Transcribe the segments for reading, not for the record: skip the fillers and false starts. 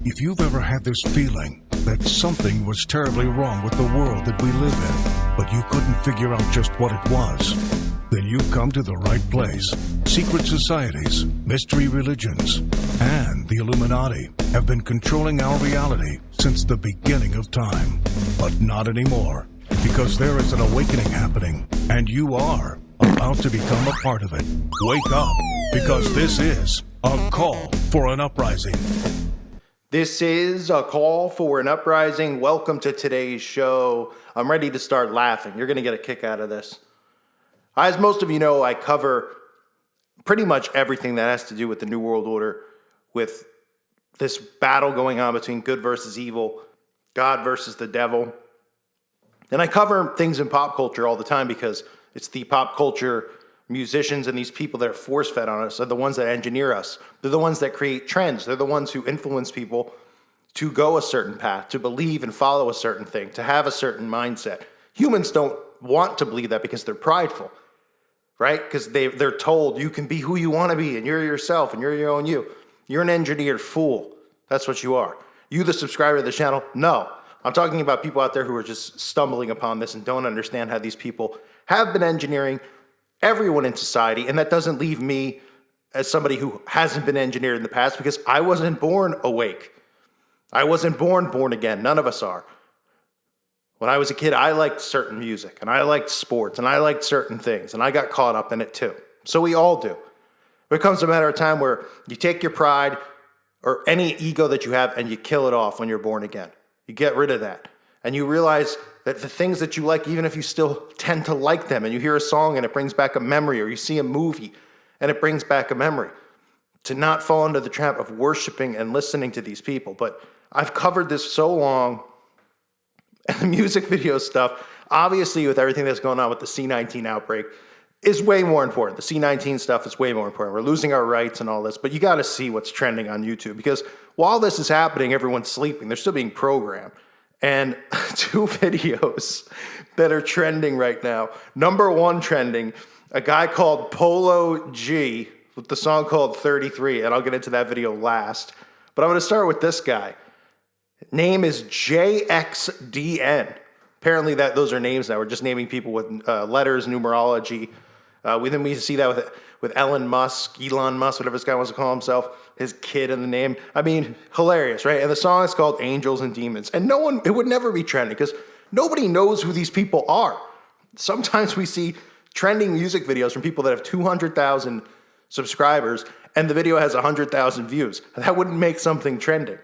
If you've ever had this feeling that something was terribly wrong with the world that we live in, but you couldn't figure out just what it was, then you've come to the right place. Secret societies, mystery religions, and the Illuminati have been controlling our reality since the beginning of time. But not anymore, because there is an awakening happening, and you are about to become a part of it. Wake up, because this is a call for an uprising. This is a call for an uprising. Welcome to today's show. I'm ready to start laughing. You're going to get a kick out of this. As most of you know, I cover pretty much everything that has to do with the New World Order, with this battle going on between good versus evil, God versus the devil. And I cover things in pop culture all the time because it's the pop culture musicians and these people that are force-fed on us are the ones that engineer us. They're the ones that create trends. They're the ones who influence people to go a certain path, to believe and follow a certain thing, to have a certain mindset. Humans don't want to believe that because they're prideful, right? Because they're told you can be who you want to be and you're yourself and you're your own you. You're an engineered fool. That's what you are. You, the subscriber to the channel? No. I'm talking about people out there who are just stumbling upon this and don't understand how these people have been engineering everyone in society, and that doesn't leave me as somebody who hasn't been engineered in the past because I wasn't born awake. I wasn't born again. None of us are. When I was a kid, I liked certain music, and I liked sports, and I liked certain things, and I got caught up in it too. So we all do. But it comes a matter of time where you take your pride or any ego that you have and you kill it off when you're born again. You get rid of that. And you realize that the things that you like, even if you still tend to like them, and you hear a song and it brings back a memory, or you see a movie and it brings back a memory, to not fall into the trap of worshiping and listening to these people. But I've covered this so long, and the music video stuff, obviously with everything that's going on with the C-19 outbreak, is way more important. The C-19 stuff is way more important. We're losing our rights and all this, but you got to see what's trending on YouTube, because while this is happening, everyone's sleeping. They're still being programmed. And two videos that are trending right now. Number one trending, a guy called Polo G with the song called 33, and I'll get into that video last. But I'm going to start with this guy. Name is JXDN. Apparently those are names now. We're just naming people with letters, numerology. We see that with Elon Musk, whatever this guy wants to call himself, his kid in the name. I mean, hilarious, right? And the song is called Angels and Demons. And it would never be trending because nobody knows who these people are. Sometimes we see trending music videos from people that have 200,000 subscribers and the video has 100,000 views. That wouldn't make something trending,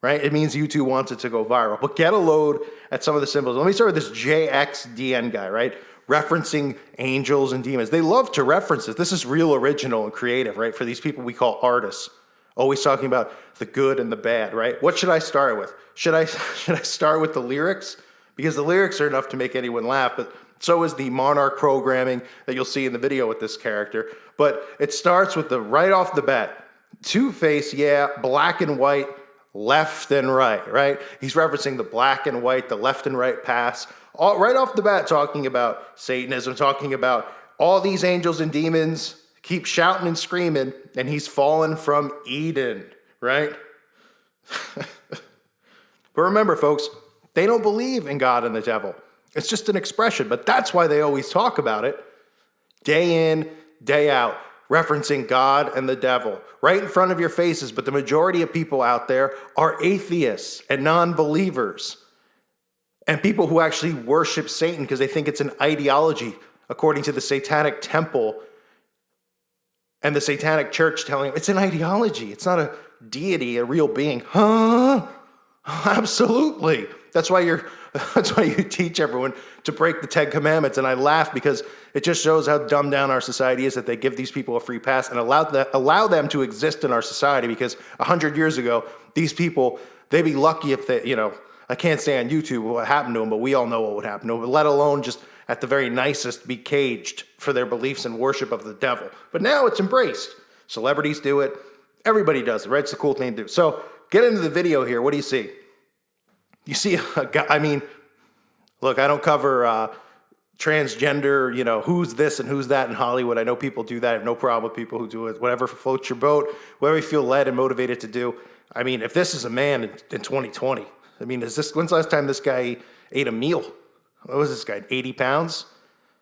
right? It means YouTube wants it to go viral. But get a load at some of the symbols. Let me start with this JXDN guy, right? Referencing angels and demons. They love to reference this. This is real original and creative, right? For these people we call artists. Always talking about the good and the bad, right? What should I start with? Should I start with the lyrics? Because the lyrics are enough to make anyone laugh, but so is the monarch programming that you'll see in the video with this character. But it starts with the right off the bat. Two-Face, yeah, black and white, left and right? He's referencing the black and white, the left and right paths. Right off the bat, talking about Satanism, talking about all these angels and demons keep shouting and screaming, and he's fallen from Eden, right? But remember, folks, they don't believe in God and the devil. It's just an expression, but that's why they always talk about it day in, day out, referencing God and the devil right in front of your faces. But the majority of people out there are atheists and non-believers. And people who actually worship Satan because they think it's an ideology, according to the Satanic Temple and the Satanic Church telling them it's an ideology. It's not a deity, a real being. Huh? Absolutely. That's why you teach everyone to break the 10 Commandments. And I laugh because it just shows how dumbed down our society is that they give these people a free pass and allow them to exist in our society. Because 100 years ago, these people, they'd be lucky if they, I can't say on YouTube what happened to them, but we all know what would happen to them, let alone just at the very nicest be caged for their beliefs and worship of the devil. But now it's embraced. Celebrities do it. Everybody does it, right? It's a cool thing to do. So get into the video here. What do you see? You see a guy, look, I don't cover transgender, who's this and who's that in Hollywood. I know people do that. I have no problem with people who do it. Whatever floats your boat, whatever you feel led and motivated to do. I mean, if this is a man in 2020, I mean, when's the last time this guy ate a meal? What was this guy, 80 pounds?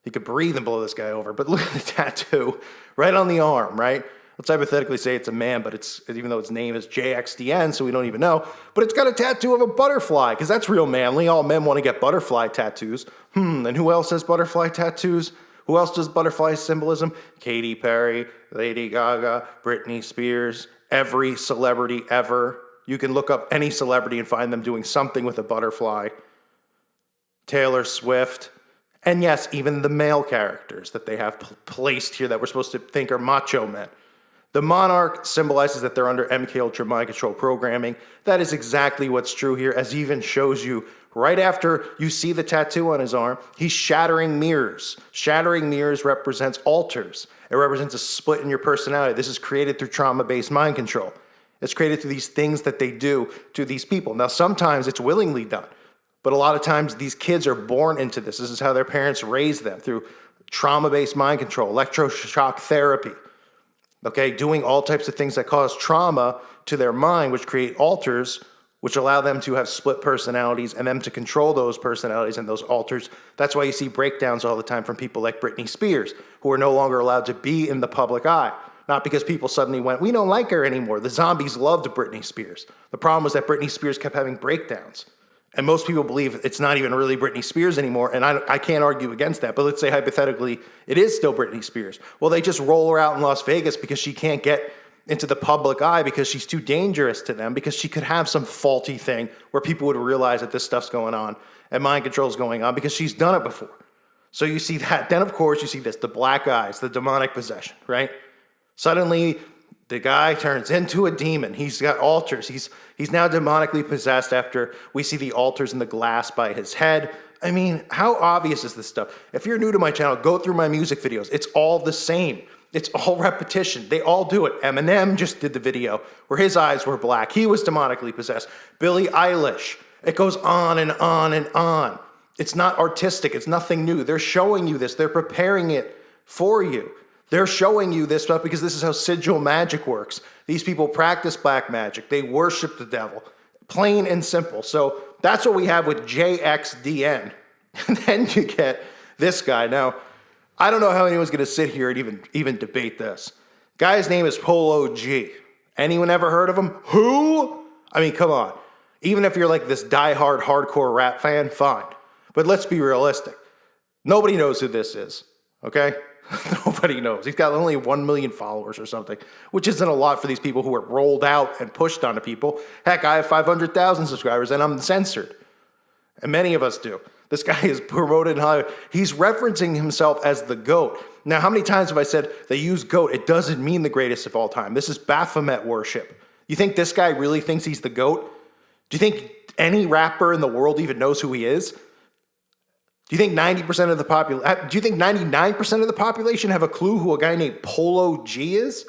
He could breathe and blow this guy over. But look at the tattoo right on the arm, right? Let's hypothetically say it's a man, but it's, even though its name is JXDN, so we don't even know, but it's got a tattoo of a butterfly, because that's real manly. All men want to get butterfly tattoos. And who else has butterfly tattoos? Who else does butterfly symbolism? Katy Perry, Lady Gaga, Britney Spears, every celebrity ever. You can look up any celebrity and find them doing something with a butterfly. Taylor Swift. And yes, even the male characters that they have placed here that we're supposed to think are macho men. The monarch symbolizes that they're under MK Ultra mind control programming. That is exactly what's true here, as he even shows you right after you see the tattoo on his arm, he's shattering mirrors. Shattering mirrors represents alters. It represents a split in your personality. This is created through trauma-based mind control. It's created through these things that they do to these people. Now, sometimes it's willingly done, but a lot of times these kids are born into this. This is how their parents raise them, through trauma-based mind control, electroshock therapy. Okay, doing all types of things that cause trauma to their mind, which create alters, which allow them to have split personalities and them to control those personalities and those alters. That's why you see breakdowns all the time from people like Britney Spears, who are no longer allowed to be in the public eye. Not because people suddenly went, we don't like her anymore. The zombies loved Britney Spears. The problem was that Britney Spears kept having breakdowns. And most people believe it's not even really Britney Spears anymore, and I can't argue against that. But let's say hypothetically it is still Britney Spears. Well, they just roll her out in Las Vegas because she can't get into the public eye because she's too dangerous to them, because she could have some faulty thing where people would realize that this stuff's going on and mind control is going on, because she's done it before. So you see that. Then, of course, you see this, the black eyes, the demonic possession, right? Suddenly, the guy turns into a demon. He's got altars. He's now demonically possessed after we see the altars in the glass by his head. I mean, how obvious is this stuff? If you're new to my channel, go through my music videos. It's all the same. It's all repetition. They all do it. Eminem just did the video where his eyes were black. He was demonically possessed. Billie Eilish. It goes on and on and on. It's not artistic. It's nothing new. They're showing you this. They're preparing it for you. They're showing you this stuff because this is how sigil magic works. These people practice black magic. They worship the devil. Plain and simple. So that's what we have with JXDN. And then you get this guy. Now, I don't know how anyone's going to sit here and even debate this. Guy's name is Polo G. Anyone ever heard of him? Who? I mean, come on. Even if you're like this diehard hardcore rap fan, fine. But let's be realistic. Nobody knows who this is, okay? Nobody knows. He's got only 1 million followers or something, which isn't a lot for these people who are rolled out and pushed onto people. Heck, I have 500,000 subscribers and I'm censored. And many of us do. This guy is promoted in Hollywood. He's referencing himself as the GOAT. Now, how many times have I said they use GOAT? It doesn't mean the greatest of all time. This is Baphomet worship. You think this guy really thinks he's the GOAT? Do you think any rapper in the world even knows who he is? Do you think 90% of the population, do you think 99% of the population have a clue who a guy named Polo G is?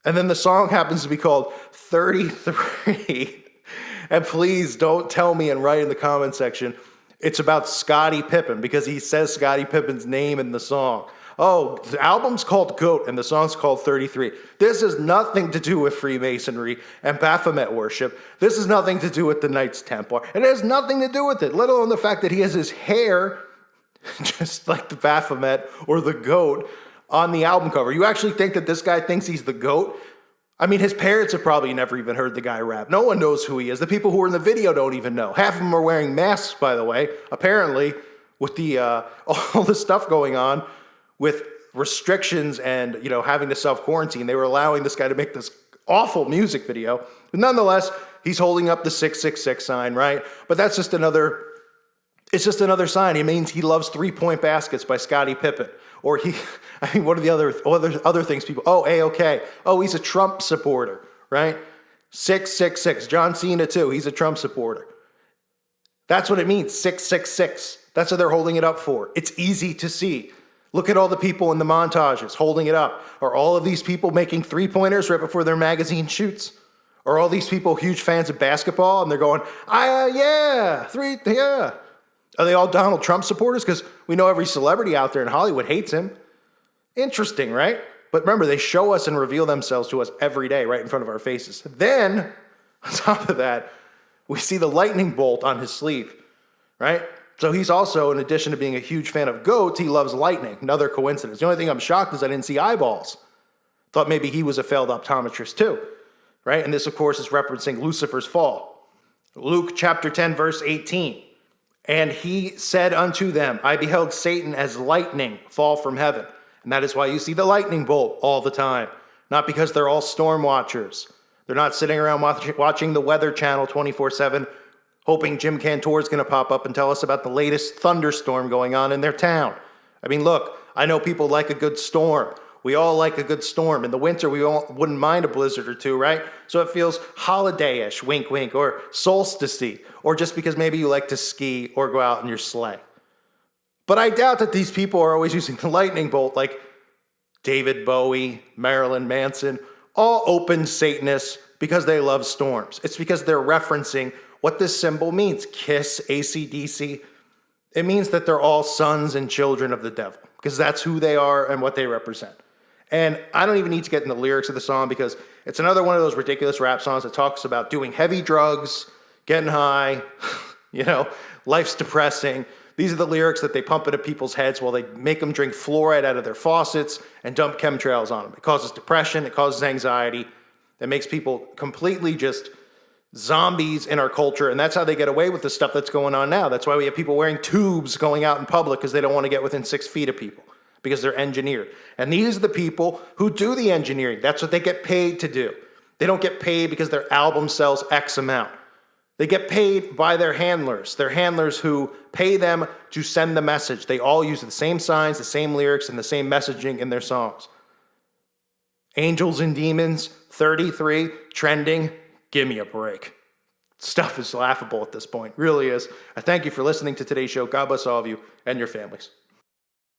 And then the song happens to be called 33. And please don't tell me and write in the comment section it's about Scottie Pippen, because he says Scottie Pippen's name in the song. Oh, the album's called GOAT and the song's called 33. This has nothing to do with Freemasonry and Baphomet worship. This has nothing to do with the Knights Templar. It has nothing to do with it, let alone the fact that he has his hair just like the Baphomet or the GOAT on the album cover. You actually think that this guy thinks he's the GOAT? I mean, his parents have probably never even heard the guy rap. No one knows who he is. The people who are in the video don't even know. Half of them are wearing masks, by the way. Apparently, with the all the stuff going on with restrictions and, you know, having to self-quarantine, they were allowing this guy to make this awful music video. But nonetheless, he's holding up the 666 sign, right? But that's just another, it's just another sign. It means he loves three-point baskets by Scottie Pippen. Or what are the other things people, oh, A-OK. Oh, he's a Trump supporter, right? 666. John Cena, too. He's a Trump supporter. That's what it means, 666. That's what they're holding it up for. It's easy to see. Look at all the people in the montages holding it up. Are all of these people making three-pointers right before their magazine shoots? Are all these people huge fans of basketball and they're going, yeah. Are they all Donald Trump supporters? Because we know every celebrity out there in Hollywood hates him. Interesting, right? But remember, they show us and reveal themselves to us every day right in front of our faces. Then, on top of that, we see the lightning bolt on his sleeve, right? So he's also, in addition to being a huge fan of goats, he loves lightning. Another coincidence. The only thing I'm shocked is I didn't see eyeballs. Thought maybe he was a failed optometrist too, right? And this, of course, is referencing Lucifer's fall. Luke chapter 10, verse 18. And he said unto them, I beheld Satan as lightning fall from heaven. And that is why you see the lightning bolt all the time. Not because they're all storm watchers. They're not sitting around watching the Weather Channel 24/7, hoping Jim Cantor is going to pop up and tell us about the latest thunderstorm going on in their town. I mean, look, I know people like a good storm. We all like a good storm. In the winter, we all wouldn't mind a blizzard or two, right? So it feels holiday-ish, wink, wink, or solstice-y, or just because maybe you like to ski or go out in your sleigh. But I doubt that these people are always using the lightning bolt like David Bowie, Marilyn Manson, all open Satanists because they love storms. It's because they're referencing what this symbol means. KISS, AC/DC. It means that they're all sons and children of the devil because that's who they are and what they represent. And I don't even need to get in the lyrics of the song because it's another one of those ridiculous rap songs that talks about doing heavy drugs, getting high, life's depressing. These are the lyrics that they pump into people's heads while they make them drink fluoride out of their faucets and dump chemtrails on them. It causes depression. It causes anxiety. It makes people completely just zombies in our culture. And that's how they get away with the stuff that's going on now. That's why we have people wearing tubes going out in public because they don't want to get within 6 feet of people because they're engineered. And these are the people who do the engineering. That's what they get paid to do. They don't get paid because their album sells X amount. They get paid by their handlers who pay them to send the message. They all use the same signs, the same lyrics, and the same messaging in their songs. Angels and Demons, 33, trending, give me a break. Stuff is laughable at this point, really is. I thank you for listening to today's show. God bless all of you and your families.